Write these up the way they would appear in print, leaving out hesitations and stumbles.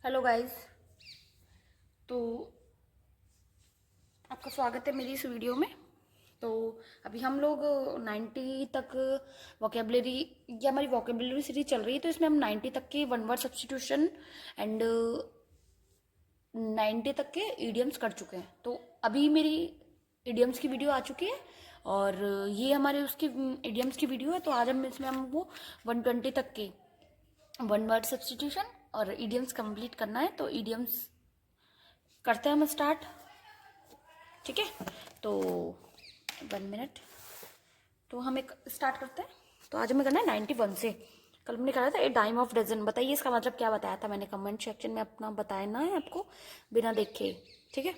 Hello guys. तो आपका स्वागत है मेरी इस वीडियो में। तो अभी हम लोग 90 तक वोकेबलरी या हमारी वोकेबलरी सीरीज चल रही है, तो इसमें हम 90 तक के वन वर्ड सब्स्टिट्यूशन एंड 90 तक के इडियम्स कर चुके हैं। तो अभी मेरी इडियम्स की वीडियो आ चुकी है और ये हमारे उसकी इडियम्स की वीडियो है। तो आज हम इसमें हमको 120 तक के वन वर्ड सब्स्टिट्यूशन और इडियम्स कंप्लीट करना है। तो इडियम्स करते हैं हम स्टार्ट। ठीक है, तो 1 मिनट। तो हम एक स्टार्ट करते हैं। तो आज हमें करना है 91 से। कल हमने करा था ए डाइम ऑफ डजन। बताइए इसका मतलब क्या बताया था मैंने, कमेंट सेक्शन में अपना बताना है आपको बिना देखे। ठीक है।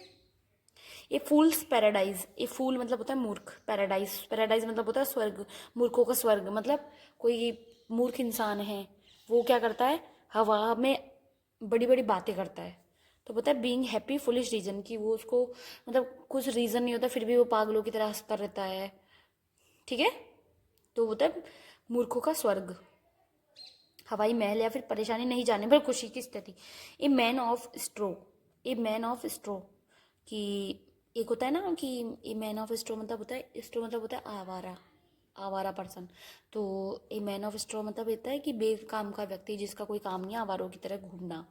ए फूल्स पैराडाइज। ए फूल मतलब होता है मूर्ख, पैराडाइज पैराडाइज मतलब होता है स्वर्ग, मूर्खों का स्वर्ग। मतलब कोई मूर्ख इंसान है, वो क्या करता है, हवा में बड़ी बड़ी बातें करता है। तो पता है बीइंग हैप्पी फुलिश रीजन, कि वो उसको मतलब कुछ रीजन नहीं होता फिर भी वो पागलों की तरह हंसता रहता है। ठीक है, तो होता है मूर्खों का स्वर्ग। हवाई महल या फिर परेशानी नहीं जाने पर खुशी की स्थिति। A man of straw. A man of straw, कि एक होता है ना कि ए मैन ऑफ स्ट्रो मतलब होता है, स्ट्रो मतलब होता है आवारा, आवारा पर्सन। तो ए मैन ऑफ स्ट्रो मतलब होता है कि बेकाम का व्यक्ति, जिसका कोई काम नहीं, आवारों की तरह घूमना।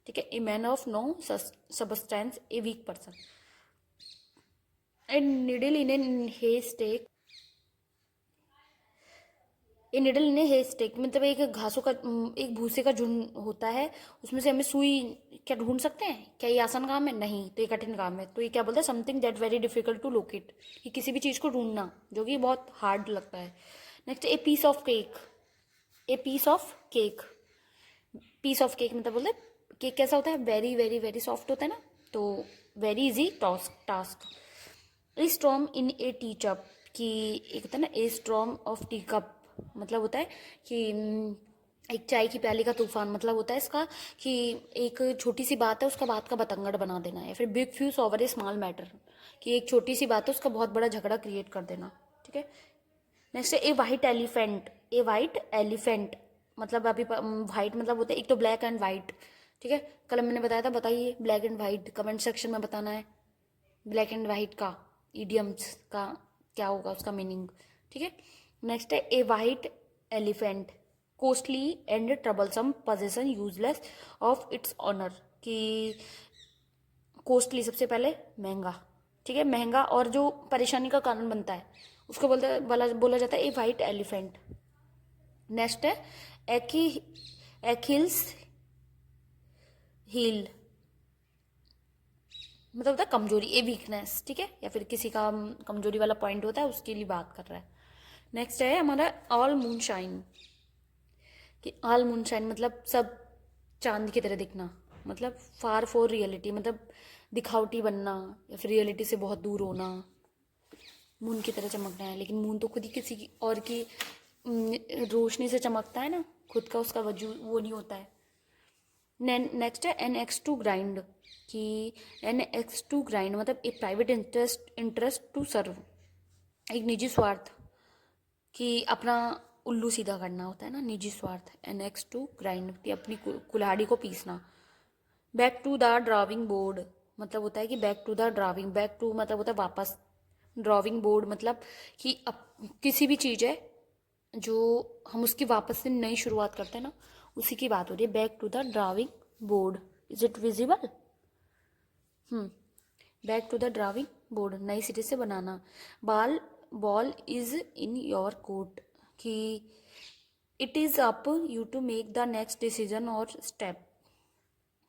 ठीक है। A man of no substance, a weak person. A needle in a haystack. A needle in haystack मतलब एक घासों का, एक भूसे का झुंड होता है, उसमें से हमें सुई क्या ढूंढ सकते हैं? क्या ये आसान काम है? नहीं, तो ये कठिन काम है। तो ये क्या बोलता है, something that very difficult to locate, कि किसी भी चीज़ को ढूंढना जो कि बहुत हार्ड लगता है। Next, a piece of cake. A piece of cake, piece of cake मतलब बोलते हैं केक कैसा होता है, वेरी वेरी वेरी सॉफ्ट होता है ना। तो very easy task. A storm in A tea cup, कि एक होता है ना ए स्ट्रॉम ऑफ टी कप, मतलब होता है कि एक चाय की प्याली का तूफान, मतलब होता है इसका कि एक छोटी सी बात है उसका बात का बतंगड़ बना देना। या फिर बिग फ्यूज ओवर ए स्मॉल मैटर, कि एक छोटी सी बात है उसका बहुत बड़ा झगड़ा क्रिएट कर देना। ठीक है। नेक्स्ट है a white elephant. A white elephant मतलब अभी वाइट मतलब होता है एक तो ब्लैक एंड वाइट। ठीक है, कल मैंने बताया था, बताइए black and white comment section में बताना है। ब्लैक एंड वाइट का इडियम्स का क्या होगा उसका मीनिंग। ठीक है। नेक्स्ट है a white elephant, costly and troublesome possession useless of its honour, कि कॉस्टली सबसे पहले महंगा। ठीक है, महंगा और जो परेशानी का कारण बनता है उसको बोला जाता है ए वाइट एलिफेंट। नेक्स्ट है एकी एकिल्स हील, मतलब होता है कमजोरी, ए वीकनेस। ठीक है, या फिर किसी का कमजोरी वाला पॉइंट होता है उसके लिए बात कर रहा है। नेक्स्ट है हमारा ऑल मून शाइन, कि ऑल मून शाइन मतलब सब चांद की तरह दिखना, मतलब फार फॉर रियलिटी, मतलब दिखावटी बनना या फिर रियलिटी से बहुत दूर होना। मून की तरह चमकना है, लेकिन मून तो खुद ही किसी की और की रोशनी से चमकता है ना, खुद का उसका वजूद वो नहीं होता है। नेक्स्ट है एन एक्स टू ग्राइंड, कि एन एक्स टू ग्राइंड मतलब एक प्राइवेट इंटरेस्ट टू सर्व, एक निजी स्वार्थ, कि अपना उल्लू सीधा करना होता है ना, निजी स्वार्थ। एन एक्स टू ग्राइंड कि अपनी कुल्हाड़ी को पीसना। Back to the drawing board मतलब होता है कि back to the drawing, back to मतलब होता है वापस, ड्राइंग बोर्ड मतलब कि अब किसी भी चीज़ है जो हम उसकी वापस से नई शुरुआत करते हैं ना, उसी की बात हो रही है। Back to the drawing board, is it visible? Back to the drawing board, नई सिरे से बनाना। Ball ball is in your court, कि it is up you to make the next decision और स्टेप,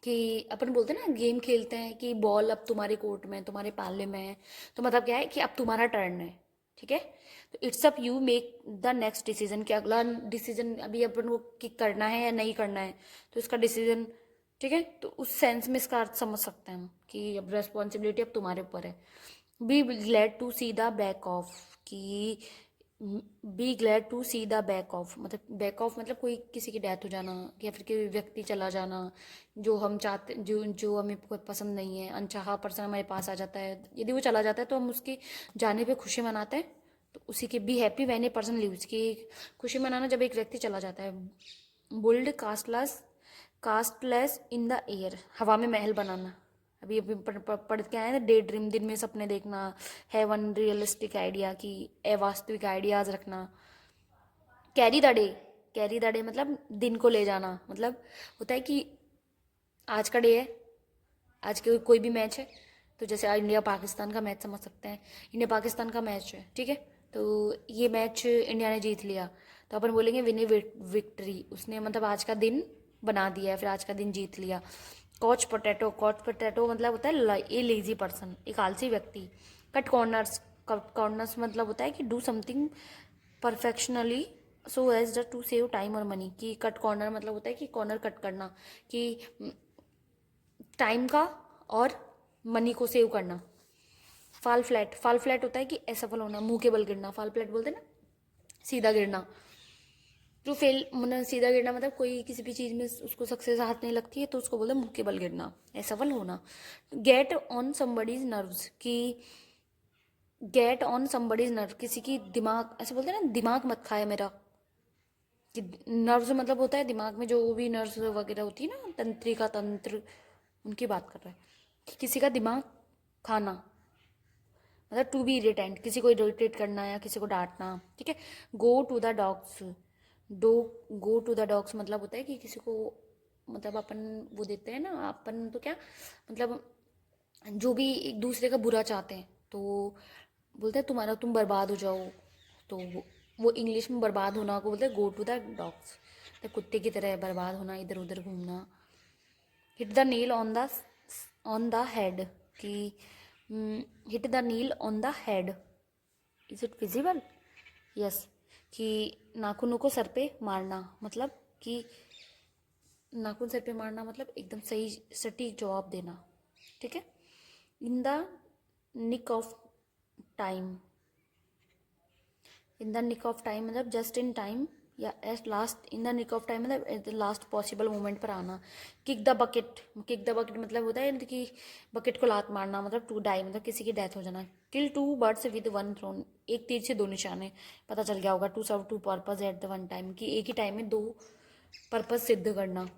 कि अपन बोलते हैं ना गेम खेलते हैं कि बॉल अब तुम्हारे कोर्ट में, तुम्हारे पाले में है, तो मतलब क्या है कि अब तुम्हारा टर्न है। ठीक है, तो it's up you make the next decision, कि अगला डिसीजन अभी अपन को किक करना है या नहीं करना है, तो इसका डिसीजन। ठीक है, तो उस सेंस में इसका अर्थ समझ सकते हैं हम कि अब रेस्पॉन्सिबिलिटी अब तुम्हारे ऊपर है। Be glad to see the back of, कि be glad to see the back of मतलब बैक ऑफ मतलब कोई किसी की डेथ हो जाना या फिर कोई व्यक्ति चला जाना जो हम चाहते, जो जो हमें कोई पसंद नहीं है, अनचाहा पर्सन हमारे पास आ जाता है, यदि वो चला जाता है तो हम उसके जाने पे खुशी मनाते हैं। तो उसी के be happy when a person leaves, की खुशी मनाना जब एक व्यक्ति चला जाता है। Build castles castles in the air, हवा में महल बनाना। अभी अभी पढ़ के आए ना, डे ड्रीम, दिन में सपने देखना, हैवन रियलिस्टिक आइडिया, की अवास्तविक आइडियाज रखना। Carry the day, carry the day मतलब दिन को ले जाना, मतलब होता है कि आज का डे है, आज के कोई भी मैच है, तो जैसे इंडिया पाकिस्तान का मैच समझ सकते हैं, इंडिया पाकिस्तान का मैच है, ठीक है, तो ये मैच इंडिया ने जीत लिया, तो अपन बोलेंगे विन ए विक्ट्री, उसने मतलब आज का दिन बना दिया है, फिर आज का दिन जीत लिया। कॉच पोटैटो, कॉच पोटैटो मतलब होता है ए लेजी पर्सन, एक आलसी व्यक्ति। कट कॉर्नर्स, कट कॉर्नर्स मतलब होता है कि do something perfectionly so as to save time और मनी, कि कट कॉर्नर मतलब होता है कि कॉर्नर कट करना, कि टाइम का और मनी को सेव करना। फाल फ्लैट, फाल फ्लैट होता है कि असफल होना, मुंह के बल गिरना, फाल फ्लैट बोलते हैं ना, सीधा गिरना। जो फेल मतलब सीधा गिरना मतलब कोई किसी भी चीज़ में उसको सक्सेस हाथ नहीं लगती है तो उसको बोलते हैं मुंह के बल गिरना, असफल होना। गेट ऑन समबडीज नर्व्स, कि गेट ऑन समबडीज नर्व, किसी की दिमाग, ऐसे बोलते हैं ना, दिमाग मत खाए मेरा, कि नर्व्स मतलब होता है दिमाग में जो भी नर्व्स वगैरह होती है ना, तंत्रिका तंत्र, उनकी बात कर रहा है, कि किसी का दिमाग खाना, मतलब टू बी इरिटेंट, किसी को इरिटेट करना या किसी को डांटना, ठीक है। Go to the dogs, do go to the dogs मतलब होता है कि किसी को, मतलब अपन वो देते हैं ना, अपन तो क्या मतलब जो भी एक दूसरे का बुरा चाहते हैं तो बोलते हैं तुम्हारा, तुम बर्बाद हो जाओ, तो वो इंग्लिश में बर्बाद होना को बोलते हैं गो टू द डॉग्स, तो कुत्ते की तरह बर्बाद होना, इधर उधर घूमना। Hit the nail on the head, कि hit the nail on the head, is it visible, yes, कि नाखूनों को सर पे मारना, मतलब कि नाखून सर पे मारना मतलब एकदम सही सटीक जवाब देना, ठीक है। In the nick of time, in the nick of time मतलब जस्ट इन टाइम, या at last, in the nick of time मतलब at the last possible moment पर आना। Kick the bucket, kick the bucket मतलब होता है कि bucket को लात मारना, मतलब टू डाई मतलब किसी की डेथ हो जाना। Kill two birds with one throne, एक तीर से दो निशाने, पता चल गया होगा। To serve two purpose at the one time, कि एक ही टाइम में दो पर्पज सिद्ध करना।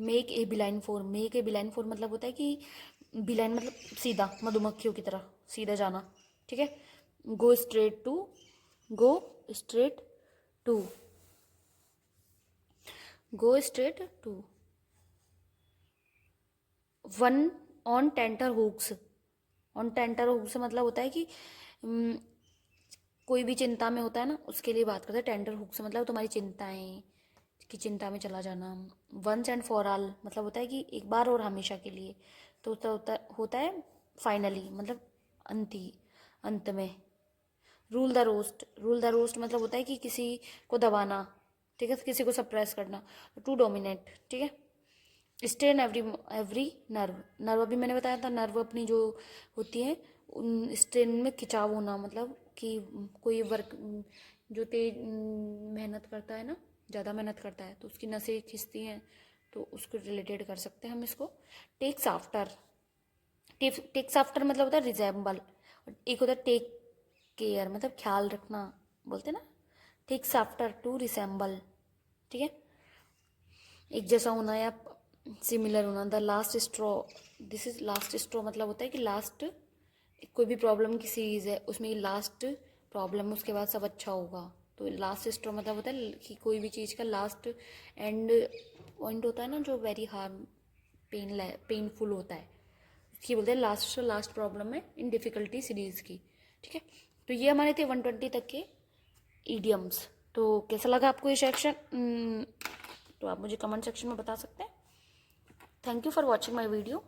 Make a beeline for, make a beeline for मतलब होता है कि बिलाइन मतलब सीधा, मधुमक्खियों की तरह सीधा जाना, ठीक है। Go straight to, go straight to, go straight to. One on tenterhooks, on tenterhooks मतलब होता है कि कोई भी चिंता में होता है ना, उसके लिए बात करते हैं। टेंटर हुक्स मतलब तुम्हारी चिंताएं, की चिंता में चला जाना। वंस एंड फॉर ऑल मतलब होता है कि एक बार और हमेशा के लिए, तो होता है फाइनली मतलब अंत में। Rule the roast, rule the roast मतलब होता है कि किसी को दबाना, ठीक है, किसी को सप्रेस करना। टू डोमिनेट, ठीक है। Strain every every nerve, nerve अभी मैंने बताया था, नर्व अपनी जो होती है उन स्ट्रेन में खिंचाव होना, मतलब कि कोई वर्क जो तेज मेहनत करता है ना, ज़्यादा मेहनत करता है तो उसकी नसें खिंचती हैं, तो उसको रिलेटेड कर सकते हैं हम इसको। टेक्स आफ्टर, टेक्स आफ्टर मतलब होता है रिजेंबल, एक होता है टेक केयर मतलब ख्याल रखना, बोलते हैं ना, टेक्स आफ्टर टू रिसेंबल, ठीक है, एक जैसा होना या सिमिलर होना। The last straw, this is last straw मतलब होता है कि लास्ट, कोई भी प्रॉब्लम की सीरीज है उसमें लास्ट प्रॉब्लम, उसके बाद सब अच्छा होगा, तो लास्ट स्ट्रॉ मतलब होता है कि कोई भी चीज़ का लास्ट एंड पॉइंट होता है ना, जो वेरी हार्म पेनफुल होता है, उसकी बोलते हैं लास्ट, लास्ट प्रॉब्लम है इन डिफ़िकल्टी सीरीज़ की, ठीक है। तो ये हमारे थे 120 तक के ईडियम्स। तो कैसा लगा आपको ये सेक्शन, तो आप मुझे कमेंट सेक्शन में बता सकते हैं। Thank you for watching my video.